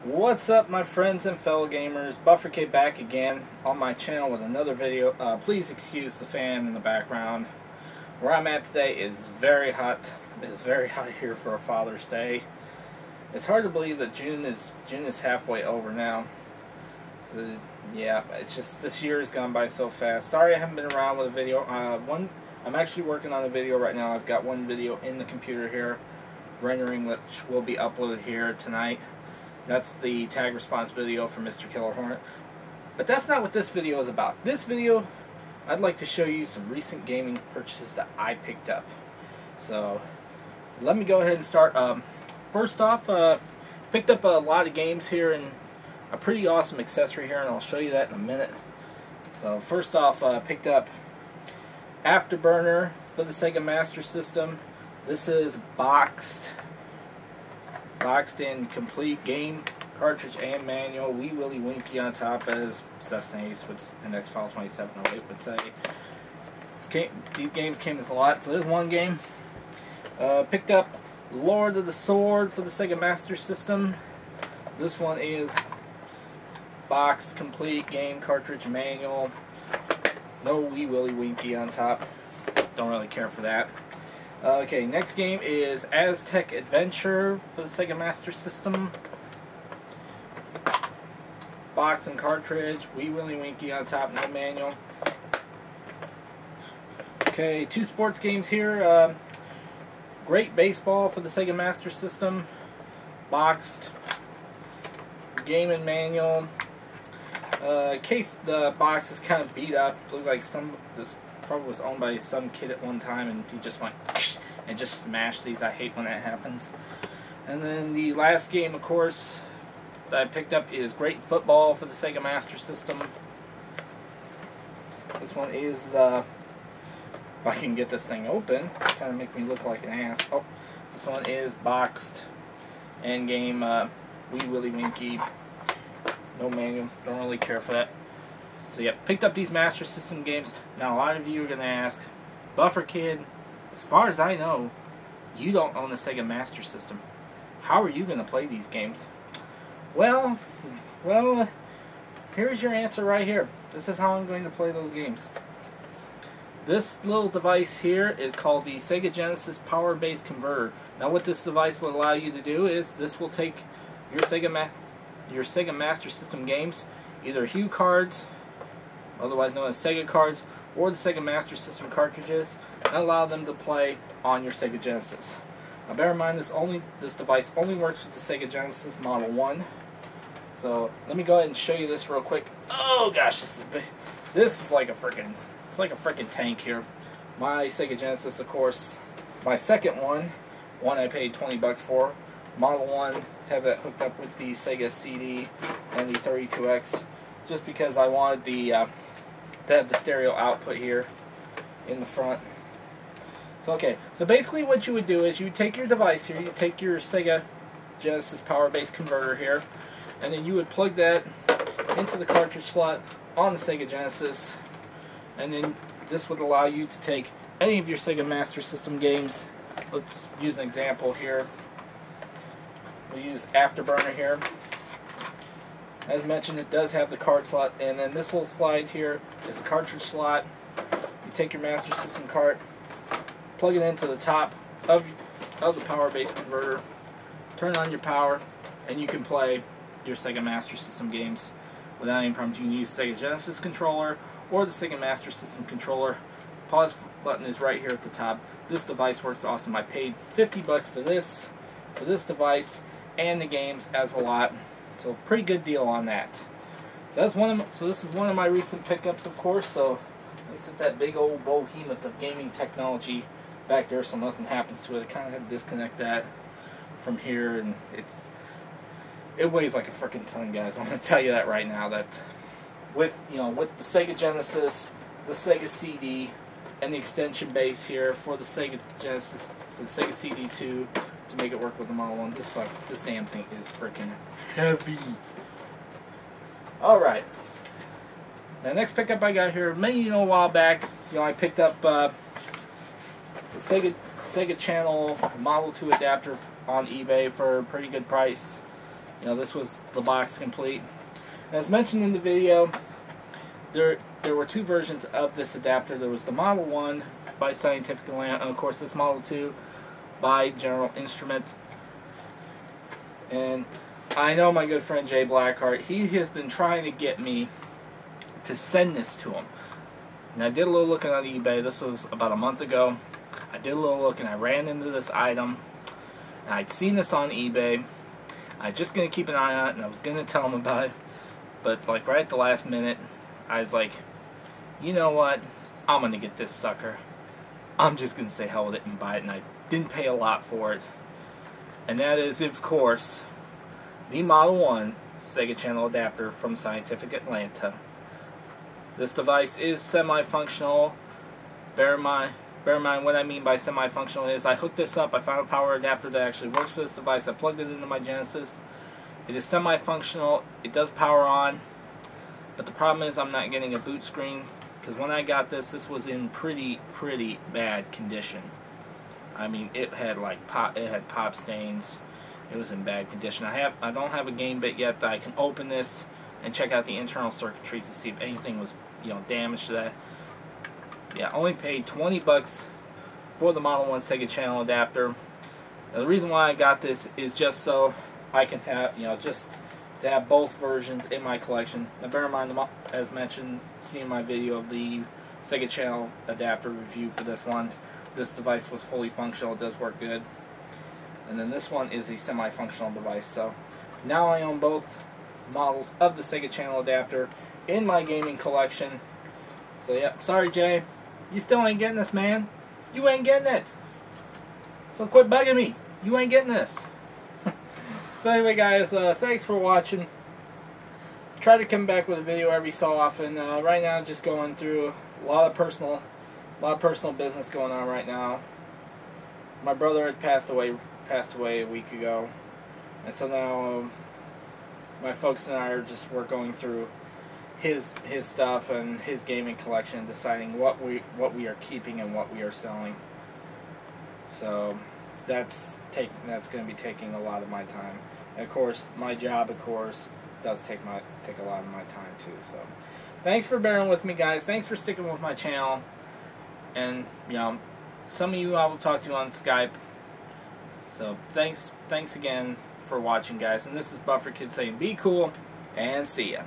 What's up, my friends and fellow gamers? Bufferkid back again on my channel with another video. Please excuse the fan in the background. Where I'm at today is very hot. It's very hot here for a Father's Day. It's hard to believe that June is halfway over now. So yeah, it's just this year has gone by so fast. Sorry I haven't been around with a video. I'm actually working on a video right now. I've got one video in the computer here, rendering, which will be uploaded here tonight. That's the tag response video for Mr. Killer Hornet. But that's not what this video is about. This video, I'd like to show you some recent gaming purchases that I picked up. So, let me go ahead and start. First off, picked up a lot of games here and a pretty awesome accessory here, and I'll show you that in a minute. So, first off, picked up Afterburner for the Sega Master System. This is boxed in complete game cartridge and manual. Wee Willie Winky on top, as Sesnace with Index File 2708 would say. These games came as a lot. So there's one game. Picked up Lord of the Sword for the Sega Master System. This one is boxed, complete game cartridge manual. No Wee Willie Winky on top. Don't really care for that. Okay, next game is Aztec Adventure for the Sega Master System. Box and cartridge, Wee Willie Winky on top, no manual. Okay, two sports games here. Great Baseball for the Sega Master System. Boxed. Game and manual. Case the box is kind of beat up. Looked like this probably was owned by some kid at one time, and he just went and just smashed these. I hate when that happens. And then the last game, of course, that I picked up is Great Football for the Sega Master System. This one is, if I can get this thing open, kind of make me look like an ass. Oh, this one is boxed and game Wee Willie Winky. No manual, don't really care for that. So yeah, picked up these Master System games. Now a lot of you are going to ask, Bufferkid, as far as I know, you don't own a Sega Master System. How are you going to play these games? Well, here's your answer right here. This is how I'm going to play those games. This little device here is called the Sega Genesis Power-Based Converter. Now what this device will allow you to do is, this will take your Sega Master System games, either Hue cards, otherwise known as Sega cards, or the Sega Master System cartridges, and allow them to play on your Sega Genesis. Now bear in mind, this device only works with the Sega Genesis Model 1. So let me go ahead and show you this real quick. Oh gosh, this is like a freaking tank here. My Sega Genesis, of course, my second one I paid 20 bucks for. Model 1, have it hooked up with the Sega CD and the 32X, just because I wanted to have the stereo output here in the front. So okay, so basically what you would do is you take your device here, you take your Sega Genesis power-based converter here, and then you would plug that into the cartridge slot on the Sega Genesis, and then this would allow you to take any of your Sega Master System games. Let's use an example here. We'll use Afterburner here. As mentioned, it does have the card slot, and then this little slide here is the cartridge slot. You take your Master System cart, plug it into the top of the power-based converter, turn on your power, and you can play your Sega Master System games without any problems. You can use Sega Genesis controller or the Sega Master System controller. Pause button is right here at the top. This device works awesome. I paid 50 bucks for this device and the games as a lot. So pretty good deal on that. So this is one of my recent pickups, of course. So let me set that big old behemoth of gaming technology back there so nothing happens to it. I kind of had to disconnect that from here, and it weighs like a freaking ton, guys. I'm going to tell you that right now. That with the Sega Genesis, the Sega CD, and the extension base here for the Sega Genesis, for the Sega CD2, to make it work with the Model 1. This damn thing is freaking heavy. Alright. The next pickup I got here, maybe a while back, I picked up the Sega Channel Model 2 adapter on eBay for a pretty good price. You know, this was the box complete. As mentioned in the video, there were two versions of this adapter. There was the Model 1 by Scientific Atlanta, and of course this Model 2 by General Instrument. And I know my good friend Jay Blackheart, he has been trying to get me to send this to him. And I did a little looking on eBay. This was about a month ago. I did a little look and I ran into this item. And I'd seen this on eBay. I was just going to keep an eye on it, and I was going to tell him about it. But like right at the last minute, I was like, you know what? I'm going to get this sucker. I'm just going to say hell with it and buy it. And I didn't pay a lot for it. And that is, of course, the Model 1 Sega Channel adapter from Scientific Atlanta. This device is semi-functional. Bear in mind what I mean by semi-functional is I hooked this up. I found a power adapter that actually works for this device. I plugged it into my Genesis. It is semi-functional. It does power on. But the problem is I'm not getting a boot screen. Because when I got this, this was in pretty bad condition. I mean, it had like pop stains. It was in bad condition. I don't have a game bit yet that I can open this and check out the internal circuitries to see if anything was, you know, damaged to that. Yeah, only paid 20 bucks for the Model 1 Sega Channel adapter. Now, the reason why I got this is just so I can have, you know, just to have both versions in my collection. Now, bear in mind, as mentioned, seeing my video of the Sega Channel adapter review for this one, this device was fully functional. It does work good. And then this one is a semi-functional device. So now I own both models of the Sega Channel adapter in my gaming collection. So yeah, sorry Jay, you still ain't getting this, man. You ain't getting it. So quit begging me. You ain't getting this. So anyway guys, thanks for watching. Try to come back with a video every so often. Right now just going through a lot of personal business going on right now. My brother had passed away a week ago, and so now my folks and I we're going through his stuff and his gaming collection, deciding what we are keeping and what we are selling. So that's going to be taking a lot of my time. And of course, my job, does take a lot of my time too. So thanks for bearing with me, guys. Thanks for sticking with my channel. And you know, some of you I will talk to on Skype. So thanks again for watching, guys. And this is Bufferkid saying be cool and see ya.